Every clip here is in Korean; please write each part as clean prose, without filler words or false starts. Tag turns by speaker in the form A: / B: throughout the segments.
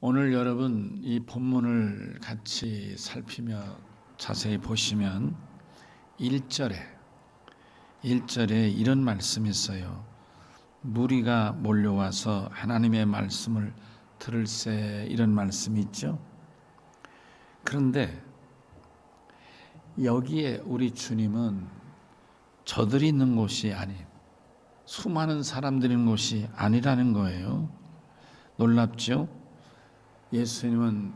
A: 오늘 여러분 이 본문을 같이 살피며 자세히 보시면 1절에 이런 말씀이 있어요. 무리가 몰려와서 하나님의 말씀을 들을새, 이런 말씀이 있죠. 그런데 여기에 우리 주님은 저들이 있는 곳이 아닌, 수많은 사람들이 있는 곳이 아니라는 거예요. 놀랍죠? 예수님은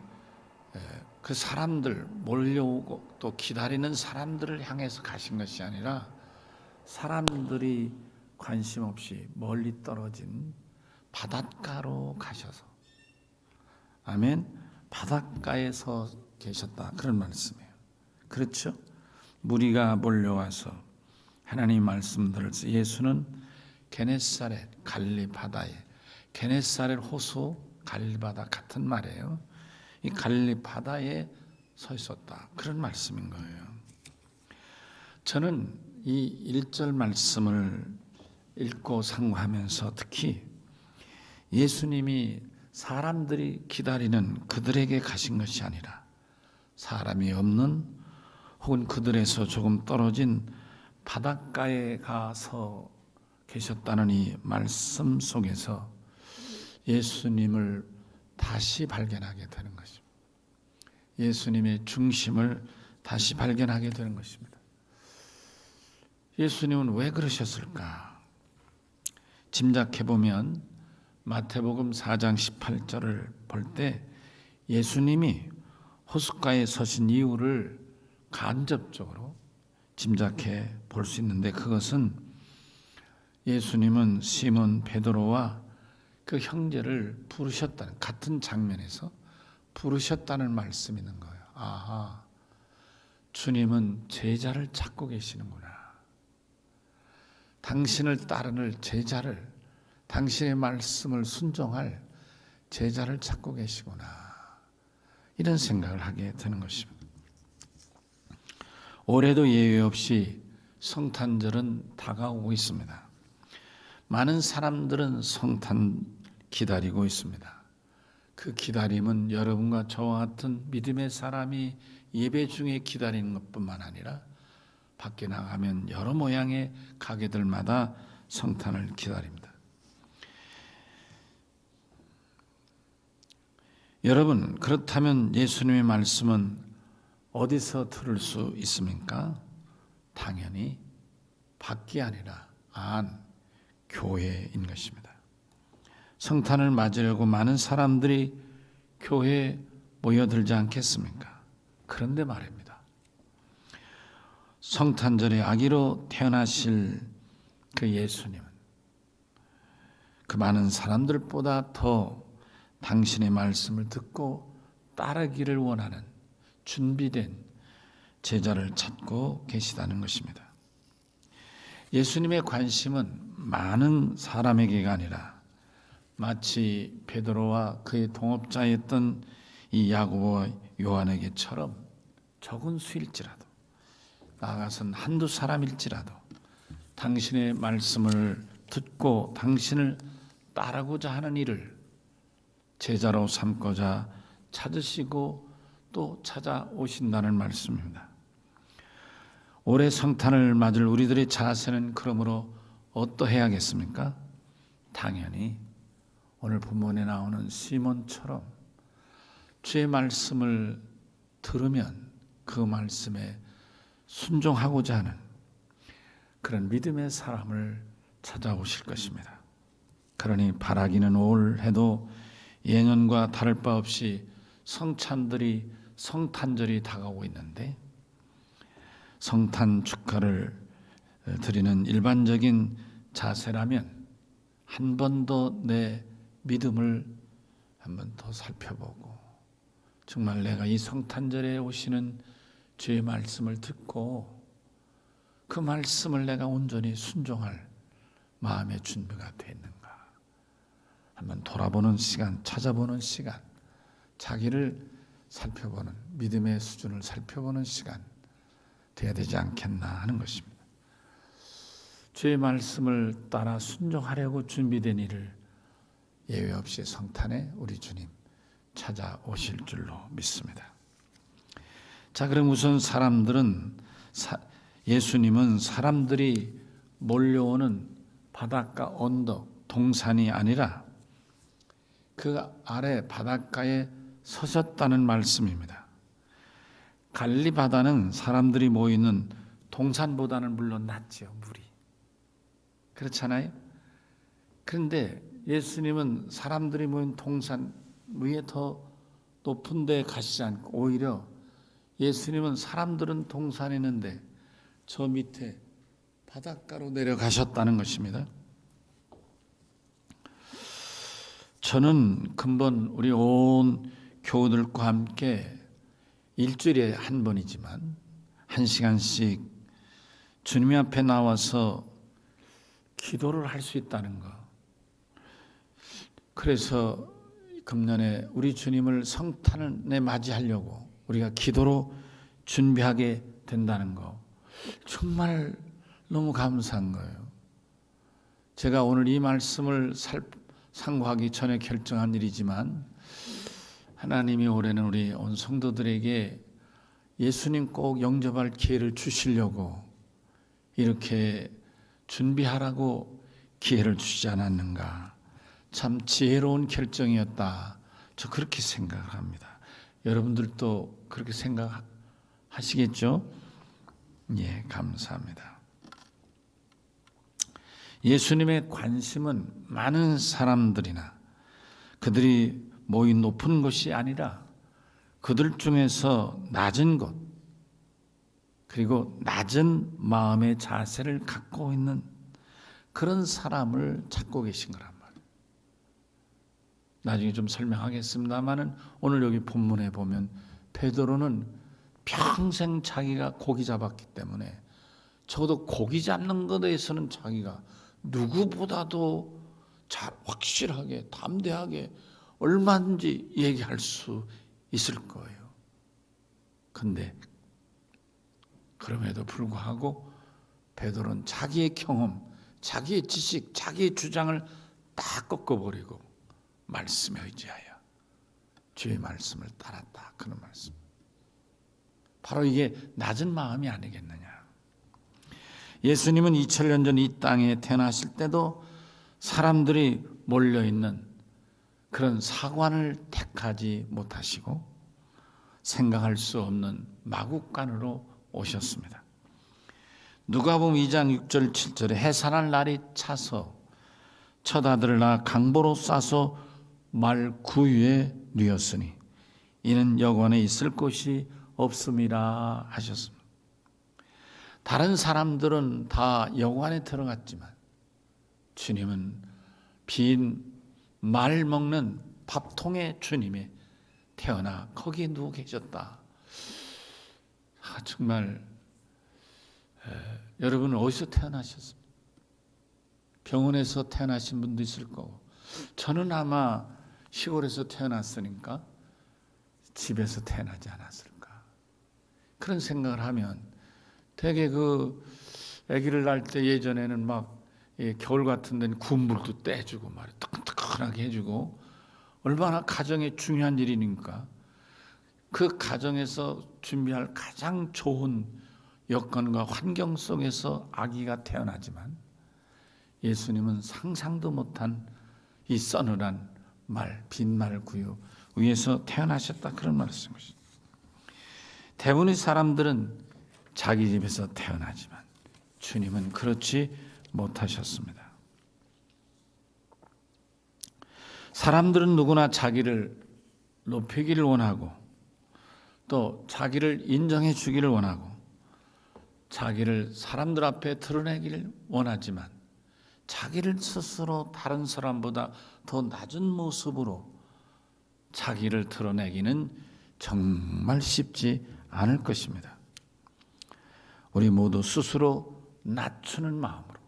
A: 그 사람들, 몰려오고 또 기다리는 사람들을 향해서 가신 것이 아니라 사람들이 관심 없이 멀리 떨어진 바닷가로 가셔서, 아멘, 바닷가에서 계셨다, 그런 말씀이에요. 그렇죠? 무리가 몰려와서 하나님 말씀 들을서, 예수는 게네사렛 갈릴리 바다에, 게네사렛 호수 갈릴리 바다 같은 말이에요. 이 갈릴리 바다에 서 있었다, 그런 말씀인 거예요. 저는 이 1절 말씀을 읽고 상고하면서 특히 예수님이 사람들이 기다리는 그들에게 가신 것이 아니라 사람이 없는, 혹은 그들에서 조금 떨어진 바닷가에 가서 계셨다는 이 말씀 속에서 예수님을 다시 발견하게 되는 것입니다. 예수님의 중심을 다시 발견하게 되는 것입니다. 예수님은 왜 그러셨을까? 짐작해보면 마태복음 4장 18절을 볼 때 예수님이 호숫가에 서신 이유를 간접적으로 짐작해 볼 수 있는데, 그것은 예수님은 시몬 베드로와 그 형제를 부르셨다는, 같은 장면에서 부르셨다는 말씀이 있는 거예요. 아하, 주님은 제자를 찾고 계시는구나. 당신을 따르는 제자를, 당신의 말씀을 순종할 제자를 찾고 계시구나, 이런 생각을 하게 되는 것입니다. 올해도 예외 없이 성탄절은 다가오고 있습니다. 많은 사람들은 성탄 기다리고 있습니다. 그 기다림은 여러분과 저와 같은 믿음의 사람이 예배 중에 기다리는 것뿐만 아니라 밖에 나가면 여러 모양의 가게들마다 성탄을 기다립니다. 여러분, 그렇다면 예수님의 말씀은 어디서 들을 수 있습니까? 당연히 밖이 아니라 안, 교회인 것입니다. 성탄을 맞으려고 많은 사람들이 교회에 모여들지 않겠습니까? 그런데 말입니다, 성탄절에 아기로 태어나실 그 예수님은 그 많은 사람들보다 더 당신의 말씀을 듣고 따르기를 원하는 준비된 제자를 찾고 계시다는 것입니다. 예수님의 관심은 많은 사람에게가 아니라 마치 베드로와 그의 동업자였던 이 야고보와 요한에게처럼 적은 수일지라도, 나아가선 한두 사람일지라도 당신의 말씀을 듣고 당신을 따르고자 하는 이를 제자로 삼고자 찾으시고 또 찾아오신다는 말씀입니다. 올해 성탄을 맞을 우리들의 자세는 그러므로 어떠해야겠습니까? 당연히 오늘 본문에 나오는 시몬처럼 주의 말씀을 들으면 그 말씀에 순종하고자 하는 그런 믿음의 사람을 찾아오실 것입니다. 그러니 바라기는 올해도 예년과 다를 바 없이 성탄절이 다가오고 있는데, 성탄 축하를 드리는 일반적인 자세라면 한 번 더 내 믿음을 한 번 더 살펴보고, 정말 내가 이 성탄절에 오시는 주의 말씀을 듣고 그 말씀을 내가 온전히 순종할 마음의 준비가 됐는가, 한번 돌아보는 시간, 찾아보는 시간, 자기를 살펴보는, 믿음의 수준을 살펴보는 시간 돼야 되지 않겠나 하는 것입니다. 주의 말씀을 따라 순종하려고 준비된 일을 예외 없이 성탄에 우리 주님 찾아오실 줄로 믿습니다. 자, 그럼 우선 예수님은 사람들이 몰려오는 바닷가 언덕, 동산이 아니라 그 아래 바닷가에 서셨다는 말씀입니다. 갈릴리 바다는 사람들이 모이는 동산보다는 물론 낫죠, 물이. 그렇잖아요? 그런데 예수님은 사람들이 모인 동산 위에 더 높은 데 가시지 않고 오히려 예수님은 사람들은 동산에 있는데 저 밑에 바닷가로 내려가셨다는 것입니다. 저는 근본 우리 온 교우들과 함께 일주일에 한 번이지만 1시간씩 주님 앞에 나와서 기도를 할 수 있다는 것. 그래서 금년에 우리 주님을 성탄에 맞이하려고 우리가 기도로 준비하게 된다는 것. 정말 너무 감사한 거예요. 제가 오늘 이 말씀을 상고하기 전에 결정한 일이지만 하나님이 올해는 우리 온 성도들에게 예수님 꼭 영접할 기회를 주시려고 이렇게 준비하라고 기회를 주시지 않았는가. 참 지혜로운 결정이었다. 저 그렇게 생각합니다. 여러분들도 그렇게 생각하시겠죠? 예, 감사합니다. 예수님의 관심은 많은 사람들이나 그들이 모인 높은 곳이 아니라 그들 중에서 낮은 곳, 그리고 낮은 마음의 자세를 갖고 있는 그런 사람을 찾고 계신 거란 말이에요. 나중에 좀 설명하겠습니다만은 오늘 여기 본문에 보면 베드로는 평생 자기가 고기 잡았기 때문에 적어도 고기 잡는 것에 대해서는 자기가 누구보다도 잘 확실하게 담대하게 얼마든지 얘기할 수 있을 거예요. 근데 그럼에도 불구하고 베드로는 자기의 경험, 자기의 지식, 자기의 주장을 다 꺾어버리고 말씀에 의지하여 주의 말씀을 따랐다. 그런 말씀. 바로 이게 낮은 마음이 아니겠느냐. 예수님은 2000년 전 이 땅에 태어나실 때도 사람들이 몰려있는 그런 사관을 택하지 못하시고 생각할 수 없는 마국간으로 오셨습니다. 누가복음 2장 6절 7절에 해산할 날이 차서 첫 아들을 낳아 강보로 싸서 말 구유에 누였으니 이는 여관에 있을 곳이 없음이라 하셨습니다. 다른 사람들은 다 여관에 들어갔지만 주님은 빈 말 먹는 밥통에 주님이 태어나 거기에 누워 계셨다. 정말 여러분은 어디서 태어나셨습니까? 병원에서 태어나신 분도 있을 거고 저는 아마 시골에서 태어났으니까 집에서 태어나지 않았을까 그런 생각을 하면 되게 그 아기를 낳을 때 예전에는 막 겨울 같은 데는 군물도 떼주고 말이야 뜨끈뜨끈하게 해주고 얼마나 가정에 중요한 일이니까 그 가정에서 준비할 가장 좋은 여건과 환경 속에서 아기가 태어나지만 예수님은 상상도 못한 이 서늘한 빈말 구유 위에서 태어나셨다 그런 말을 쓴 것이죠. 대부분의 사람들은 자기 집에서 태어나지만 주님은 그렇지 못하셨습니다. 사람들은 누구나 자기를 높이기를 원하고 또 자기를 인정해 주기를 원하고 자기를 사람들 앞에 드러내기를 원하지만 자기를 스스로 다른 사람보다 더 낮은 모습으로 자기를 드러내기는 정말 쉽지 않을 것입니다. 우리 모두 스스로 낮추는 마음으로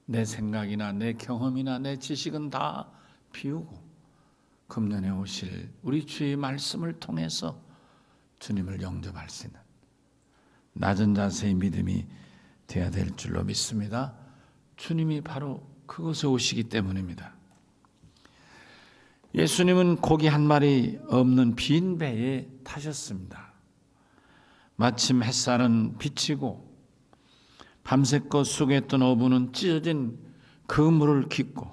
A: 내 생각이나 내 경험이나 내 지식은 다 비우고 금년에 오실 우리 주의 말씀을 통해서 주님을 영접할 수 있는 낮은 자세의 믿음이 되어야 될 줄로 믿습니다. 주님이 바로 그곳에 오시기 때문입니다. 예수님은 고기 한 마리 없는 빈 배에 타셨습니다. 마침 햇살은 비치고 밤새껏 수고했던 어부는 찢어진 그물을 깃고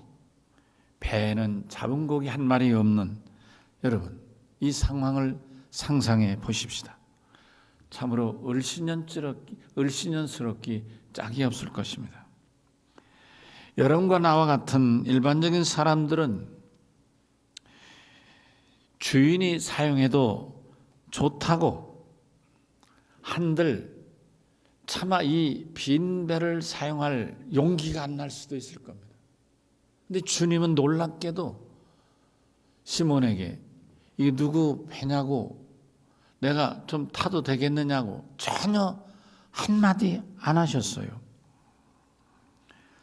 A: 배에는 잡은 고기 한 마리 없는, 여러분 이 상황을 상상해 보십시다. 참으로 을씨년스럽기 짝이 없을 것입니다. 여러분과 나와 같은 일반적인 사람들은 주인이 사용해도 좋다고 한들 차마 이 빈 배를 사용할 용기가 안 날 수도 있을 겁니다. 근데 주님은 놀랍게도 시몬에게 이게 누구 배냐고, 내가 좀 타도 되겠느냐고 전혀 한마디 안 하셨어요.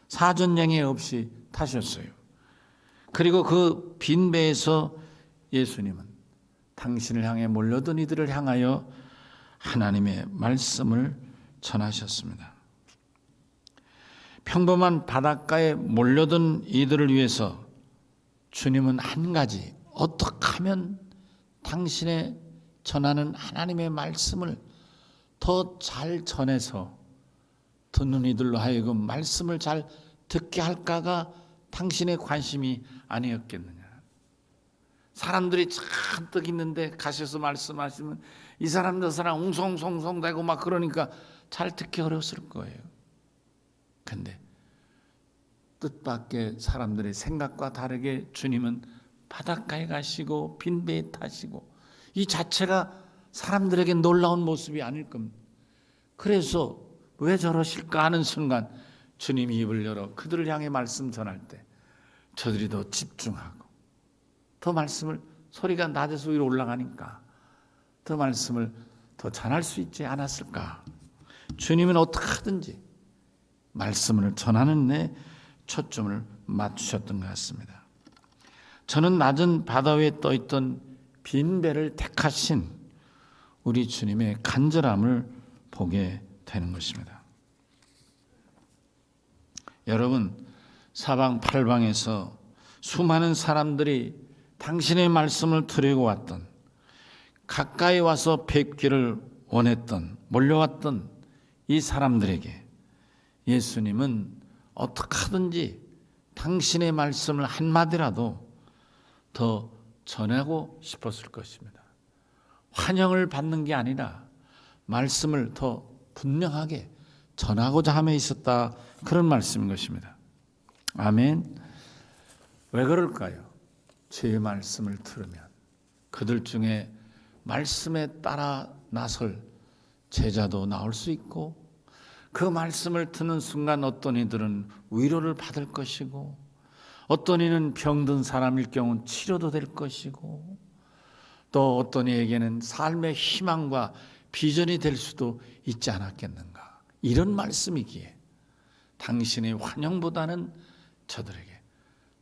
A: 사전영예 없이 타셨어요. 그리고 그 빈 배에서 예수님은 당신을 향해 몰려든 이들을 향하여 하나님의 말씀을 전하셨습니다. 평범한 바닷가에 몰려든 이들을 위해서 주님은 한 가지, 어떻게 하면 당신의 전하는 하나님의 말씀을 더 잘 전해서 듣는 이들로 하여금 말씀을 잘 듣게 할까가 당신의 관심이 아니었겠느냐. 사람들이 잔뜩 있는데 가셔서 말씀하시면 이 사람 저 사람 웅성성성 대고 막 그러니까 잘 듣기 어려웠을 거예요. 근데 뜻밖의 사람들의 생각과 다르게 주님은 바닷가에 가시고 빈배에 타시고, 이 자체가 사람들에게 놀라운 모습이 아닐 겁니다. 그래서 왜 저러실까 하는 순간 주님이 입을 열어 그들을 향해 말씀 전할 때 저들이 더 집중하고 더 말씀을, 소리가 낮에서 위로 올라가니까 더 말씀을 더 전할 수 있지 않았을까. 주님은 어떻게 하든지 말씀을 전하는 데 초점을 맞추셨던 것 같습니다. 저는 낮은 바다 위에 떠있던 빈 배를 택하신 우리 주님의 간절함을 보게 되는 것입니다. 여러분, 사방팔방에서 수많은 사람들이 당신의 말씀을 들으려고 왔던, 가까이 와서 뵙기를 원했던, 몰려왔던 이 사람들에게 예수님은 어떻게 하든지 당신의 말씀을 한마디라도 더 전하고 싶었을 것입니다. 환영을 받는 게 아니라 말씀을 더 분명하게 전하고자 함에 있었다, 그런 말씀인 것입니다. 아멘. 왜 그럴까요? 주의 말씀을 들으면 그들 중에 말씀에 따라 나설 제자도 나올 수 있고, 그 말씀을 듣는 순간 어떤 이들은 위로를 받을 것이고, 어떤 이는 병든 사람일 경우 치료도 될 것이고, 또 어떤 이에게는 삶의 희망과 비전이 될 수도 있지 않았겠는가. 이런 말씀이기에 당신의 환영보다는 저들에게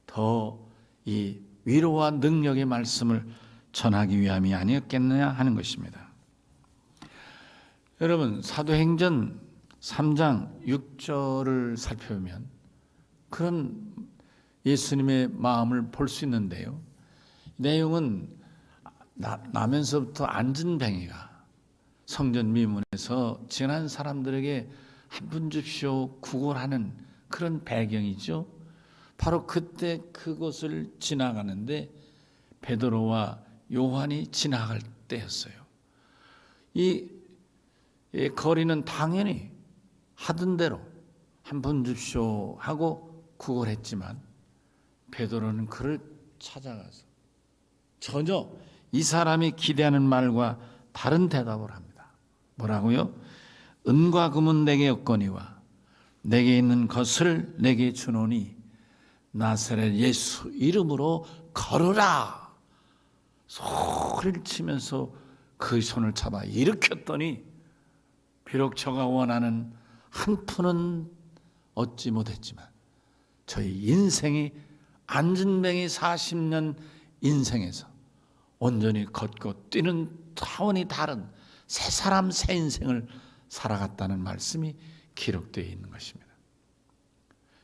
A: 더 이 위로와 능력의 말씀을 전하기 위함이 아니었겠느냐 하는 것입니다. 여러분, 사도행전 3장 6절을 살펴보면 그런 예수님의 마음을 볼 수 있는데요. 내용은 나면서부터 앉은뱅이가 성전 미문에서 지난 사람들에게 한 분 줍시오 구걸하는 그런 배경이죠. 바로 그때 그곳을 지나가는데 베드로와 요한이 지나갈 때였어요. 이 거리는 당연히 하던 대로 한 분 줍시오 하고 구걸했지만 베드로는 그를 찾아가서 전혀 이 사람이 기대하는 말과 다른 대답을 합니다. 뭐라고요? 은과 금은 내게 없거니와 내게 있는 것을 내게 주노니 나사렛 예수 이름으로 걸으라. 소리를 치면서 그 손을 잡아 일으켰더니 비록 저가 원하는 한 푼은 얻지 못했지만 저희 인생이 앉은뱅이 40년 인생에서 온전히 걷고 뛰는 차원이 다른 새 사람 새 인생을 살아갔다는 말씀이 기록되어 있는 것입니다.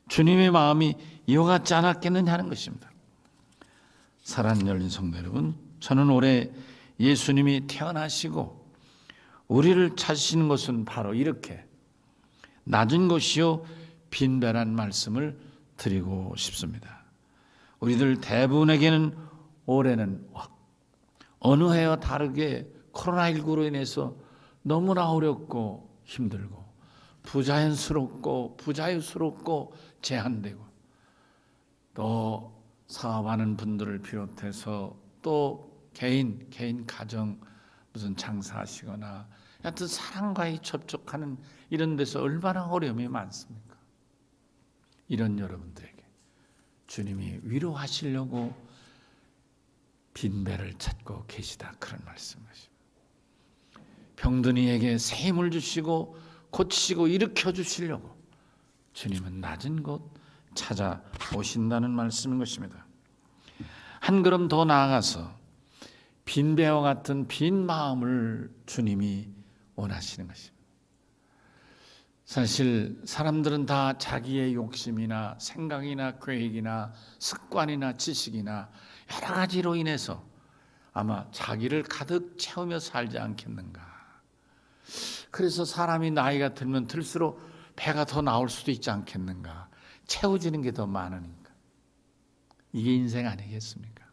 A: 주님의 마음이 이와 같지 않았겠느냐 하는 것입니다. 사랑하는 열린 성도 여러분, 저는 올해 예수님이 태어나시고 우리를 찾으시는 것은 바로 이렇게 낮은 곳이요 빈배란 말씀을 드리고 싶습니다. 우리들 대부분에게는 올해는 어느 해와 다르게 코로나19로 인해서 너무나 어렵고 힘들고 부자연스럽고 부자유스럽고 제한되고 또 사업하는 분들을 비롯해서 또 개인 가정 무슨 장사하시거나 하여튼 사람과의 접촉하는 이런 데서 얼마나 어려움이 많습니까? 이런 여러분들에게 주님이 위로하시려고 빈배를 찾고 계시다, 그런 말씀이십니다. 병든 이에게 새 힘을 주시고 고치시고 일으켜 주시려고 주님은 낮은 곳 찾아오신다는 말씀인 것입니다. 한 걸음 더 나아가서 빈배와 같은 빈 마음을 주님이 원하시는 것입니다. 사실 사람들은 다 자기의 욕심이나 생각이나 계획이나 습관이나 지식이나 여러 가지로 인해서 아마 자기를 가득 채우며 살지 않겠는가. 그래서 사람이 나이가 들면 들수록 배가 더 나올 수도 있지 않겠는가. 채워지는 게 더 많으니까. 이게 인생 아니겠습니까?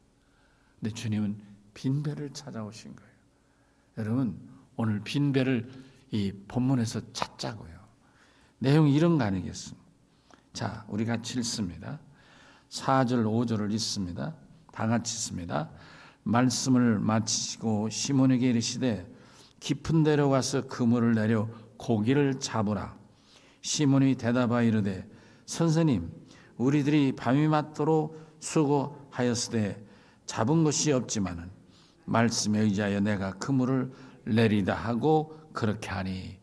A: 근데 주님은 빈배를 찾아오신 거예요. 여러분, 오늘 빈배를 이 본문에서 찾자고요. 내용이 이런 거 아니겠습니까? 자, 우리 같이 읽습니다. 4절 5절을 읽습니다. 다 같이 읽습니다. 말씀을 마치시고 시몬에게 이르시되 깊은 데로 가서 그물을 내려 고기를 잡으라. 시몬이 대답하여 이르되 선생님, 우리들이 밤이 맞도록 수고하였으되 잡은 것이 없지만은 말씀에 의지하여 내가 그물을 내리다 하고 그렇게 하니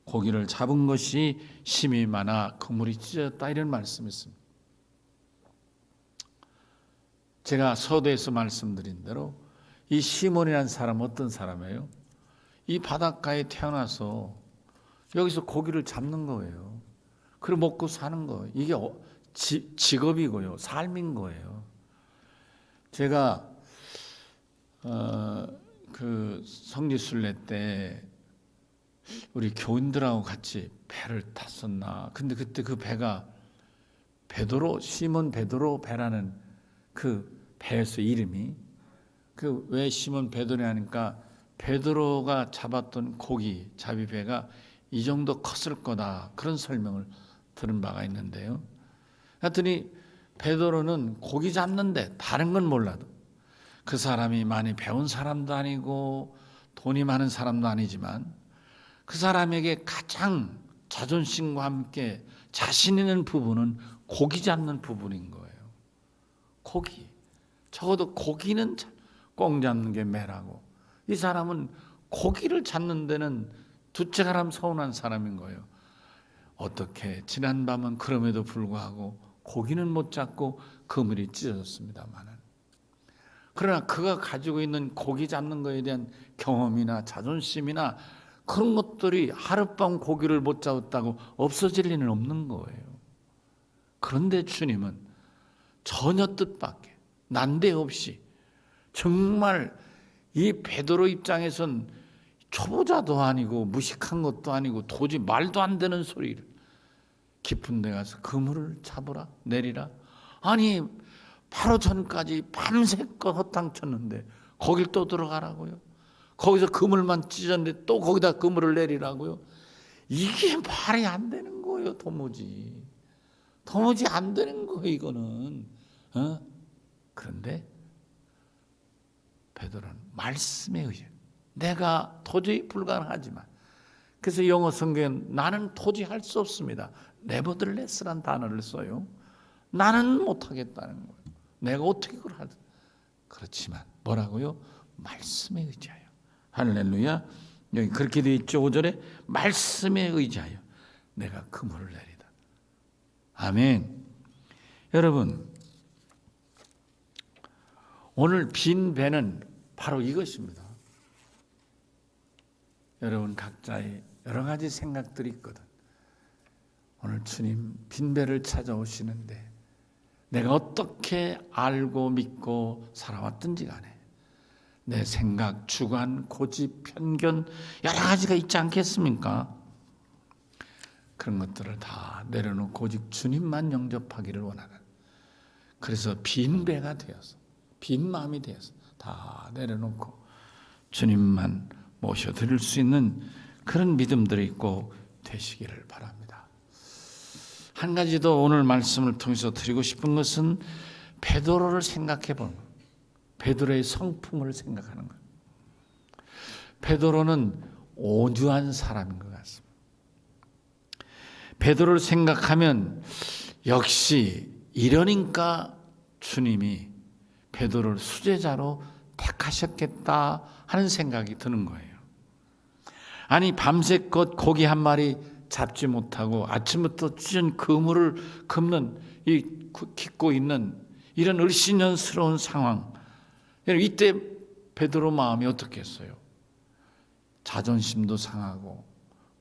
A: 고기를 잡은 것이 심이 많아 그물이 찢어졌다, 이런 말씀이 있습니다. 제가 서두에서 말씀드린 대로 이 시몬이라는 사람은 어떤 사람이에요? 이 바닷가에 태어나서 여기서 고기를 잡는 거예요. 그리고 먹고 사는 거예요. 이게 직업이고요, 삶인 거예요. 제가 그 성지순례 때 우리 교인들하고 같이 배를 탔었나. 근데 그때 그 배가 베드로, 시몬 베드로 배라는 그 배였어요, 이름이. 그 왜 시몬 베드로 하니까 베드로가 잡았던 고기, 자비배가 이 정도 컸을 거다, 그런 설명을 들은 바가 있는데요. 하여튼이 베드로는 고기 잡는데 다른 건 몰라도 그 사람이 많이 배운 사람도 아니고 돈이 많은 사람도 아니지만 그 사람에게 가장 자존심과 함께 자신 있는 부분은 고기 잡는 부분인 거예요. 고기. 적어도 고기는 꽁 잡는 게 매라고. 이 사람은 고기를 잡는 데는 두째 가람 서운한 사람인 거예요. 어떻게 지난 밤은 그럼에도 불구하고 고기는 못 잡고 그물이 찢어졌습니다만은, 그러나 그가 가지고 있는 고기 잡는 것에 대한 경험이나 자존심이나 그런 것들이 하룻밤 고기를 못 잡았다고 없어질 리는 없는 거예요. 그런데 주님은 전혀 뜻밖의 난데없이 정말 이 베드로 입장에선 초보자도 아니고 무식한 것도 아니고 도저히 말도 안 되는 소리를 깊은 데 가서 그물을 잡으라, 내리라. 아니 바로 전까지 밤새껏 허탕쳤는데 거길 또 들어가라고요? 거기서 그물만 찢었는데 또 거기다 그물을 내리라고요? 이게 말이 안 되는 거예요. 도무지 안 되는 거예요, 이거는. 그런데 베드로는 말씀에 의해 내가 도저히 불가능하지만, 그래서 영어 성경은 나는 도저히 할 수 없습니다, 네버들레스란 단어를 써요. 나는 못하겠다는 거예요. 내가 어떻게 그걸 하든. 그렇지만 뭐라고요? 말씀에 의지하여. 할렐루야. 여기 그렇게 되어 있죠. 5절에 말씀에 의지하여 내가 그물을 내리다. 아멘. 여러분, 오늘 빈 배는 바로 이것입니다. 여러분 각자의 여러 가지 생각들이 있거든. 오늘 주님 빈 배를 찾아오시는데 내가 어떻게 알고 믿고 살아왔든지 간에 내 생각, 주관, 고집, 편견 여러 가지가 있지 않겠습니까? 그런 것들을 다 내려놓고 오직 주님만 영접하기를 원하는, 그래서 빈 배가 되어서, 빈 마음이 되어서 다 내려놓고 주님만 모셔드릴 수 있는 그런 믿음들이 있고 되시기를 바랍니다. 한 가지 더 오늘 말씀을 통해서 드리고 싶은 것은 베드로를 생각해 보는 거예요. 베드로의 성품을 생각하는 거예요. 베드로는 온유한 사람인 것 같습니다. 베드로를 생각하면 역시 이러니까 주님이 베드로를 수제자로 택하셨겠다 하는 생각이 드는 거예요. 아니 밤새껏 고기 한 마리 잡지 못하고 아침부터 찢은 그물을 긋는 깃고 있는 이런 을씨년스러운 상황, 이때 베드로 마음이 어떻겠어요? 자존심도 상하고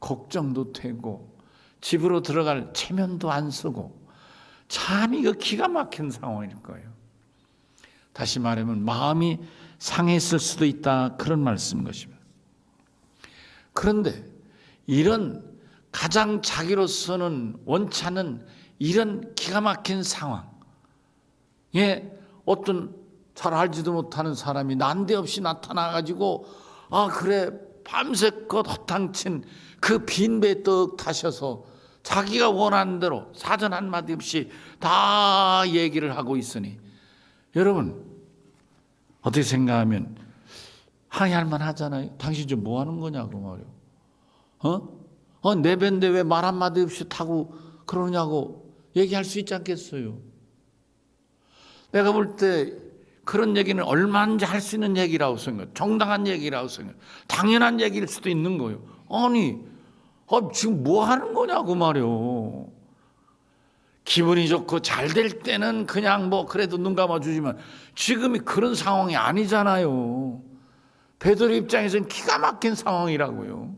A: 걱정도 되고 집으로 들어갈 체면도 안 쓰고 참 이거 기가 막힌 상황일 거예요. 다시 말하면 마음이 상했을 수도 있다, 그런 말씀인 것입니다. 그런데 이런 가장 자기로서는 원치 않은 이런 기가 막힌 상황에 어떤 잘 알지도 못하는 사람이 난데없이 나타나가지고 그래 밤새껏 허탕친 그 빈배 떡 타셔서 자기가 원하는 대로 사전 한마디 없이 다 얘기를 하고 있으니 여러분 어떻게 생각하면 항의할 만하잖아요. 당신 지금 뭐 하는 거냐고 말이요. 내 배인데 왜 말 한마디 없이 타고 그러냐고 얘기할 수 있지 않겠어요. 내가 볼 때 그런 얘기는 얼마든지 할 수 있는 얘기라고 생각해요. 정당한 얘기라고 생각해요. 당연한 얘기일 수도 있는 거예요. 아니 지금 뭐 하는 거냐고 말이요. 기분이 좋고 잘 될 때는 그냥 뭐 그래도 눈 감아주지만 지금이 그런 상황이 아니잖아요. 베드로 입장에서는 기가 막힌 상황이라고요.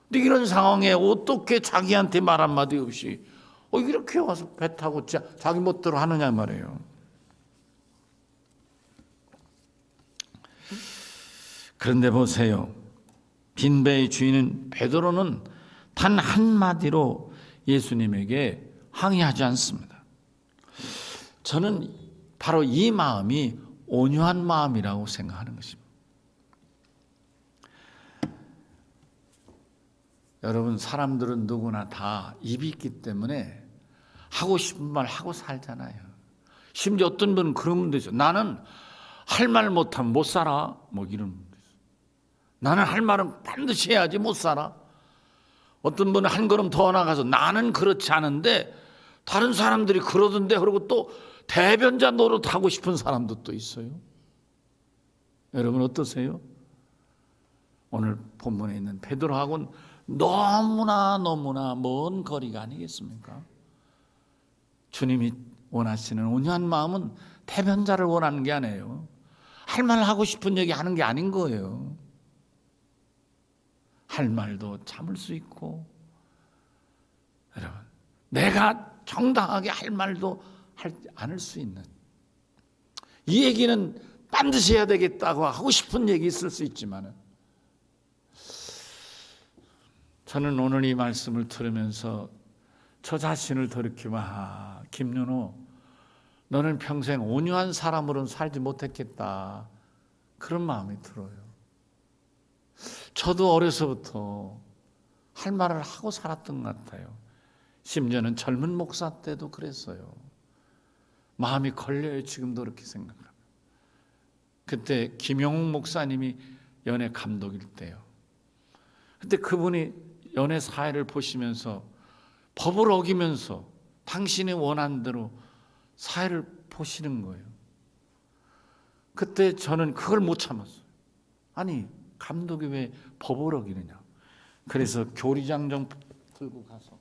A: 근데 이런 상황에 어떻게 자기한테 말 한마디 없이 이렇게 와서 배 타고 자기 멋대로 하느냐 말이에요. 그런데 보세요. 빈배의 주인은 베드로는 단 한마디로 예수님에게 항의하지 않습니다. 저는 바로 이 마음이 온유한 마음이라고 생각하는 것입니다. 여러분 사람들은 누구나 다 입이 있기 때문에 하고 싶은 말 하고 살잖아요. 심지어 어떤 분은 그런 분도 있어요. 나는 할 말 못하면 못 살아. 뭐 이런 분도 있어요. 나는 할 말은 반드시 해야지 못 살아. 어떤 분은 한 걸음 더 나가서 나는 그렇지 않은데 다른 사람들이 그러던데 그러고 또 대변자 노릇하고 싶은 사람도 또 있어요. 여러분 어떠세요? 오늘 본문에 있는 베드로하고는 너무나 먼 거리가 아니겠습니까? 주님이 원하시는 온유한 마음은 대변자를 원하는 게 아니에요. 할 말 하고 싶은 얘기 하는 게 아닌 거예요. 할 말도 참을 수 있고 여러분 내가 정당하게 할 말도 하지 않을 수 있는, 이 얘기는 반드시 해야 되겠다고 하고 싶은 얘기 있을 수 있지만 저는 오늘 이 말씀을 들으면서 저 자신을 돌이키면 김윤호 너는 평생 온유한 사람으로는 살지 못했겠다, 그런 마음이 들어요. 저도 어려서부터 할 말을 하고 살았던 것 같아요. 심지어는 젊은 목사 때도 그랬어요. 마음이 걸려요. 지금도 그렇게 생각합니다. 그때 김용욱 목사님이 연예 감독일 때요. 그때 그분이 연예 사회를 보시면서 법을 어기면서 당신이 원하는 대로 사회를 보시는 거예요. 그때 저는 그걸 못 참았어요. 아니 감독이 왜 법을 어기느냐. 그래서 교리장 좀 들고 가서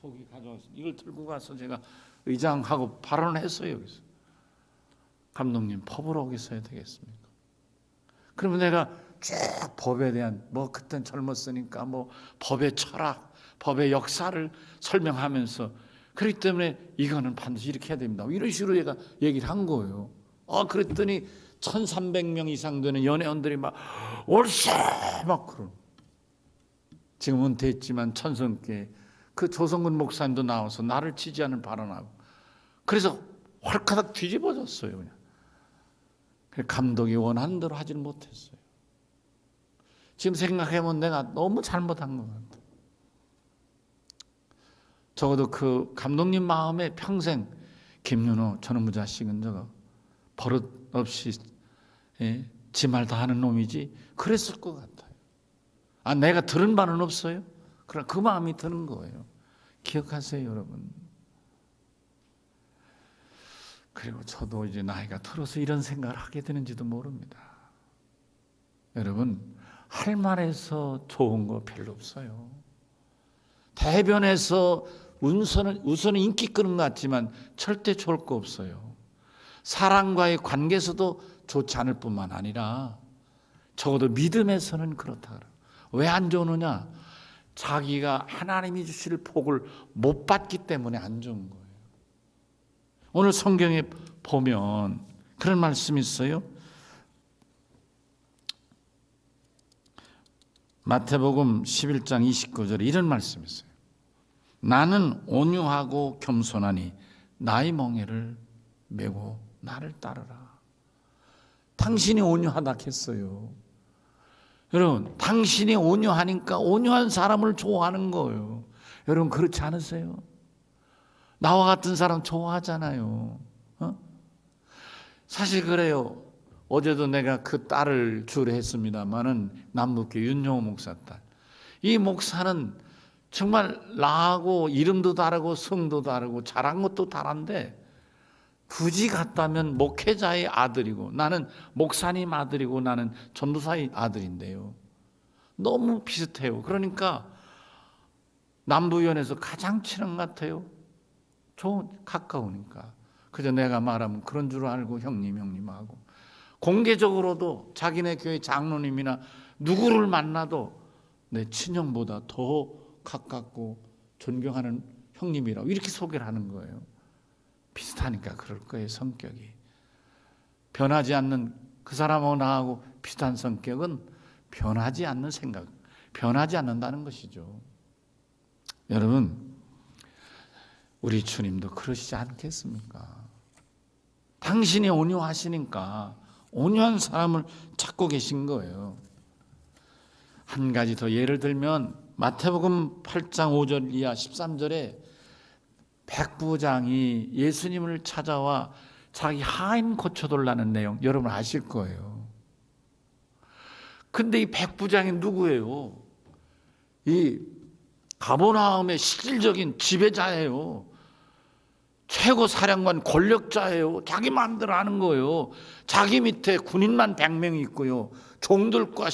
A: 저기 가져와서 이걸 들고 가서 제가 의장하고 발언을 했어요. 여기서 감독님 법을 어기서야 되겠습니까? 그러면 내가 쭉 법에 대한 그땐 젊었으니까 법의 철학, 법의 역사를 설명하면서 그렇기 때문에 이거는 반드시 이렇게 해야 됩니다. 이런 식으로 얘가 얘기를 한 거예요. 그랬더니 1,300명 이상 되는 연회원들이 막 올세 막 그런. 지금은 됐지만 천성께 그 조성근 목사님도 나와서 나를 지지하는 발언하고 그래서 활카닥 뒤집어졌어요. 그냥. 감독이 원하는 대로 하지는 못했어요. 지금 생각해보면 내가 너무 잘못한 것 같아요. 적어도 그 감독님 마음에 평생 김윤호 저놈의 자식은 저거 버릇 없이 지 말 다 하는 놈이지 그랬을 것 같아요. 내가 들은 바는 없어요. 그러나 그 마음이 드는 거예요. 기억하세요, 여러분. 그리고 저도 이제 나이가 들어서 이런 생각을 하게 되는지도 모릅니다. 여러분, 할 말에서 좋은 거 별로 없어요. 대변에서 우선은 인기 끄는 것 같지만 절대 좋을 거 없어요. 사람과의 관계에서도 좋지 않을 뿐만 아니라 적어도 믿음에서는 그렇다. 왜 안 좋으느냐? 자기가 하나님이 주실 복을 못 받기 때문에 안 좋은 거예요. 오늘 성경에 보면 그런 말씀이 있어요. 마태복음 11장 29절에 이런 말씀이 있어요. 나는 온유하고 겸손하니 나의 멍에를 메고 나를 따르라. 당신이 온유하다 했어요. 여러분, 당신이 온유하니까 온유한 사람을 좋아하는 거예요. 여러분, 그렇지 않으세요? 나와 같은 사람 좋아하잖아요. 사실 그래요. 어제도 내가 그 딸을 주례했습니다마는 남북교 윤용호 목사 딸. 이 목사는 정말 나하고 이름도 다르고 성도 다르고 잘한 것도 다른데 굳이 갔다면 목회자의 아들이고 나는 목사님 아들이고 나는 전도사의 아들인데요. 너무 비슷해요. 그러니까 남부위원회에서 가장 친한 것 같아요. 가까우니까. 그저 내가 말하면 그런 줄 알고 형님하고 공개적으로도 자기네 교회 장로님이나 누구를 만나도 내 친형보다 더 가깝고 존경하는 형님이라고 이렇게 소개를 하는 거예요. 비슷하니까 그럴 거예요. 성격이 변하지 않는 그 사람하고 나하고 비슷한 성격은 변하지 않는 생각, 변하지 않는다는 것이죠. 여러분, 우리 주님도 그러시지 않겠습니까? 당신이 온유하시니까 온유한 사람을 찾고 계신 거예요. 한 가지 더 예를 들면 마태복음 8장 5절 이하 13절에 백부장이 예수님을 찾아와 자기 하인 고쳐달라는 내용 여러분 아실 거예요. 근데 이 백부장이 누구예요? 이 가버나움의 실질적인 지배자예요. 최고 사령관 권력자예요. 자기 마음대로 하는 거예요. 자기 밑에 군인만 100명이 있고요. 종들과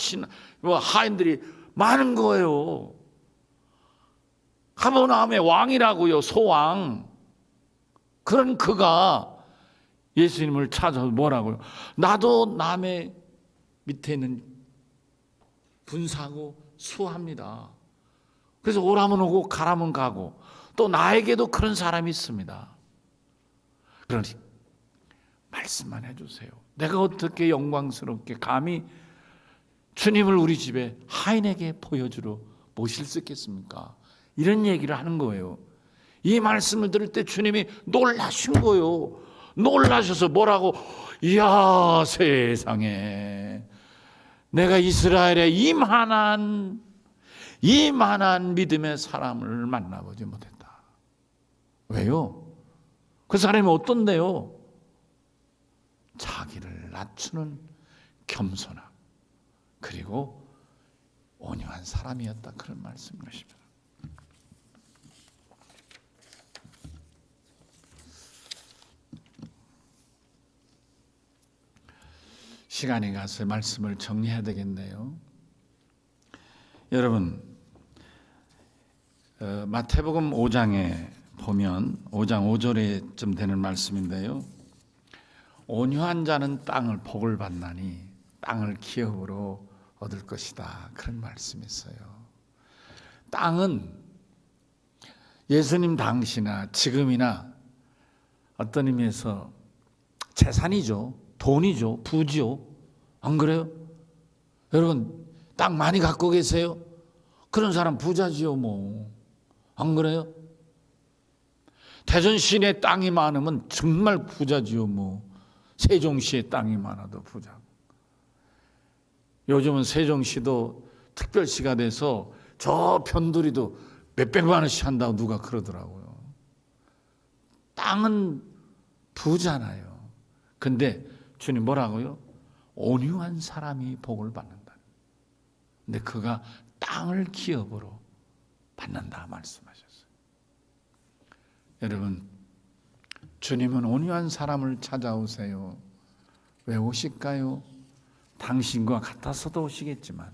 A: 하인들이 많은 거예요. 가버나움의 왕이라고요. 소왕. 그런 그가 예수님을 찾아서 뭐라고요? 나도 남의 밑에 있는 군사고 수호합니다. 그래서 오라면 오고 가라면 가고 또 나에게도 그런 사람이 있습니다. 그러니 말씀만 해주세요. 내가 어떻게 영광스럽게 감히 주님을 우리 집에 하인에게 보여주러 모실 수 있겠습니까? 이런 얘기를 하는 거예요. 이 말씀을 들을 때 주님이 놀라신 거예요. 놀라셔서 뭐라고? 이야 세상에 내가 이스라엘에 이만한 믿음의 사람을 만나보지 못했다. 왜요? 그 사람이 어떤데요? 자기를 낮추는 겸손함 그리고 온유한 사람이었다. 그런 말씀인 것입니다. 시간이 가서 말씀을 정리해야 되겠네요. 여러분, 마태복음 5장에 보면 5장 5절에쯤 되는 말씀인데요. 온유한 자는 땅을 복을 받나니 땅을 기업으로 얻을 것이다. 그런 말씀이 있어요. 땅은 예수님 당시나 지금이나 어떤 의미에서 재산이죠. 돈이죠. 부지요. 안 그래요? 여러분 땅 많이 갖고 계세요? 그런 사람 부자지요 뭐. 안 그래요? 대전 시내 땅이 많으면 정말 부자지요 뭐. 세종시에 땅이 많아도 부자고. 요즘은 세종시도 특별시가 돼서 저 편두리도 몇백만 원씩 한다고 누가 그러더라고요. 땅은 부잖아요. 근데 주님 뭐라고요? 온유한 사람이 복을 받는다. 근데 그가 땅을 기업으로 받는다 말씀하셨어요. 여러분, 주님은 온유한 사람을 찾아오세요. 왜 오실까요? 당신과 같아서도 오시겠지만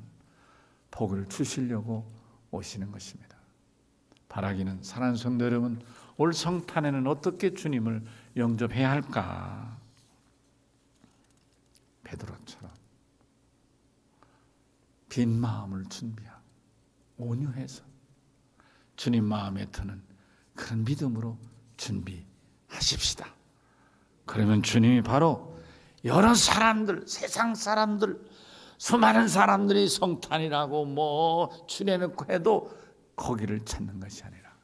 A: 복을 주시려고 오시는 것입니다. 바라기는 사랑하는 성도 여러분, 올 성탄에는 어떻게 주님을 영접해야 할까? 베드로처럼 빈 마음을 준비하고 온유해서 주님 마음에 드는 그런 믿음으로 준비하십시다. 그러면 주님이 바로 여러 사람들, 세상 사람들, 수많은 사람들이 성탄이라고 뭐 추려놓고 해도 거기를 찾는 것이 아니라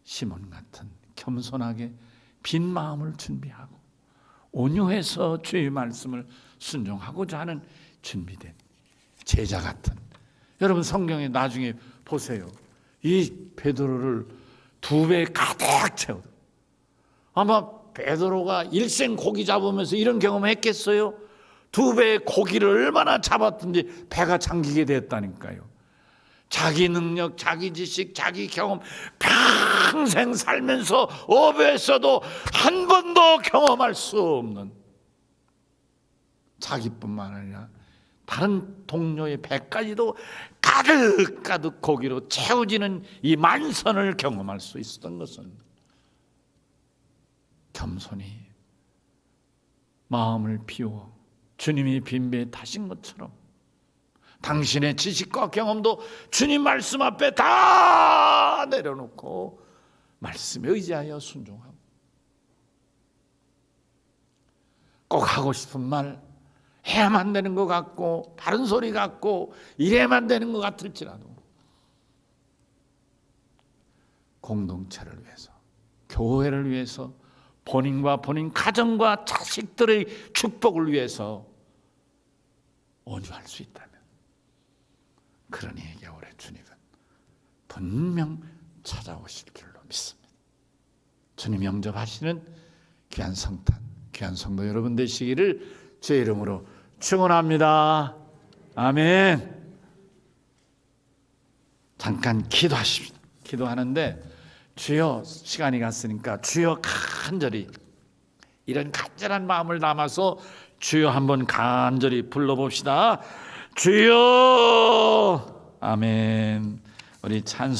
A: 시몬 같은 겸손하게 빈 마음을 준비하고 온유해서 주의 말씀을 순종하고자 하는 준비된 제자 같은, 여러분 성경에 나중에 보세요. 이 베드로를 2배 가득 채우다. 아마 베드로가 일생 고기 잡으면서 이런 경험을 했겠어요? 2배의 고기를 얼마나 잡았든지 배가 잠기게 됐다니까요. 자기 능력, 자기 지식, 자기 경험 평생 살면서 어부에서도 한 번도 경험할 수 없는, 자기뿐만 아니라 다른 동료의 배까지도 가득가득 고기로 채워지는 이 만선을 경험할 수 있었던 것은 겸손히 마음을 비워 주님이 빈배에 타신 것처럼 당신의 지식과 경험도 주님 말씀 앞에 다 내려놓고 말씀에 의지하여 순종하고, 꼭 하고 싶은 말 해야만 되는 것 같고 바른 소리 같고 이래야만 되는 것 같을지라도 공동체를 위해서, 교회를 위해서, 본인과 본인 가정과 자식들의 축복을 위해서 온유할 수 있다면, 그러니 이게 올해 주님은 분명 찾아오실 줄로 믿습니다. 주님 영접하시는 귀한 성탄, 귀한 성도 여러분 되시기를 주의 이름으로 축원합니다. 아멘. 잠깐 기도하십시다. 기도하는데 주여, 시간이 갔으니까 주여 간절히 이런 간절한 마음을 담아서 주여 한번 간절히 불러봅시다. 주여. 아멘. 우리 찬송